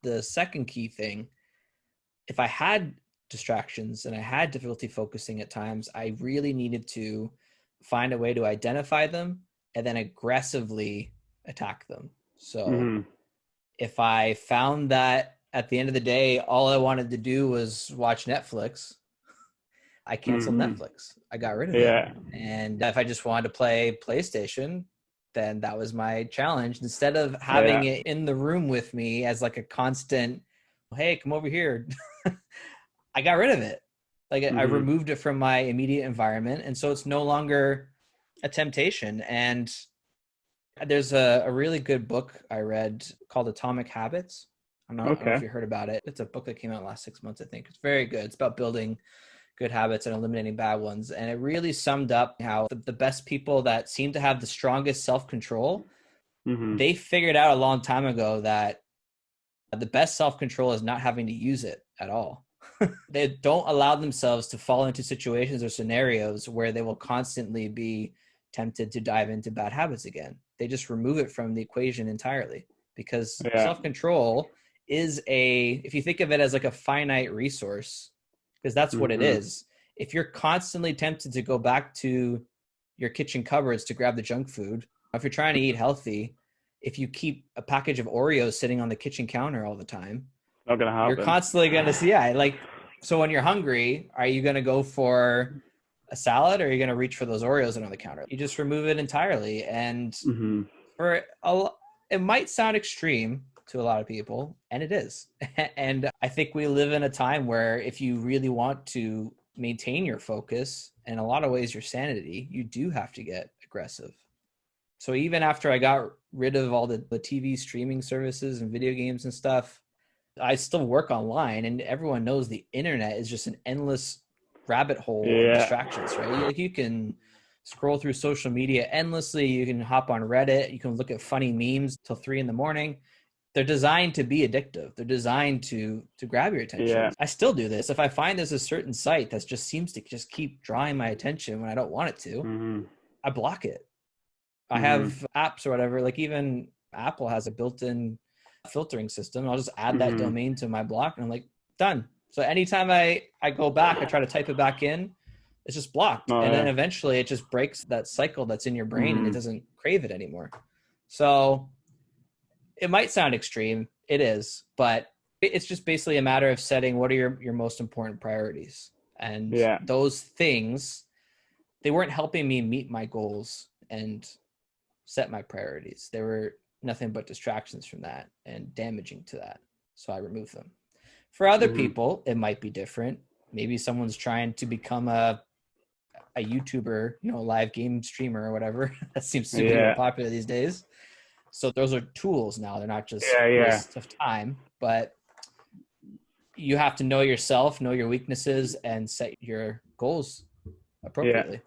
The second key thing, if I had distractions and I had difficulty focusing at times, I really needed to find a way to identify them and then aggressively attack them. So if I found that at the end of the day, all I wanted to do was watch Netflix, I canceled Netflix. I got rid of it. And if I just wanted to play PlayStation, then that was my challenge. Instead of having it in the room with me as like a constant, hey, come over here, I got rid of it. Like I removed it from my immediate environment. And so it's no longer a temptation. And there's a really good book I read called Atomic Habits. I don't know if you heard about it. It's a book that came out last 6 months, I think. It's very good. It's about building good habits and eliminating bad ones. And it really summed up how the best people that seem to have the strongest self-control, they figured out a long time ago that the best self-control is not having to use it at all. They don't allow themselves to fall into situations or scenarios where they will constantly be tempted to dive into bad habits again. They just remove it from the equation entirely, because self-control is if you think of it as like a finite resource, because that's what it is. If you're constantly tempted to go back to your kitchen cupboards to grab the junk food, if you're trying to eat healthy, if you keep a package of Oreos sitting on the kitchen counter all the time, not gonna happen. You're constantly going to see, so when you're hungry, are you going to go for a salad or are you going to reach for those Oreos that are on the counter? You just remove it entirely. And it might sound extreme to a lot of people, and it is. And I think we live in a time where if you really want to maintain your focus, and in a lot of ways your sanity, you do have to get aggressive. So even after I got rid of all the TV streaming services and video games and stuff, I still work online, and everyone knows the internet is just an endless rabbit hole of distractions, right? Like you can scroll through social media endlessly. You can hop on Reddit. You can look at funny memes till 3 a.m. They're designed to be addictive. They're designed to grab your attention. I still do this. If I find there's a certain site that just seems to just keep drawing my attention when I don't want it to, I block it. I have apps or whatever, like even Apple has a built-in filtering system. I'll just add that domain to my block and I'm like, done. So anytime I go back, I try to type it back in, it's just blocked. Then eventually it just breaks that cycle that's in your brain and it doesn't crave it anymore. So it might sound extreme. It is, but it's just basically a matter of setting what are your most important priorities. And those things, they weren't helping me meet my goals and set my priorities. They were nothing but distractions from that and damaging to that. So I removed them. For other people, it might be different. Maybe someone's trying to become a YouTuber, live game streamer or whatever. That seems to be more popular these days. So those are tools now. They're not just waste of time, but you have to know yourself, know your weaknesses, and set your goals appropriately.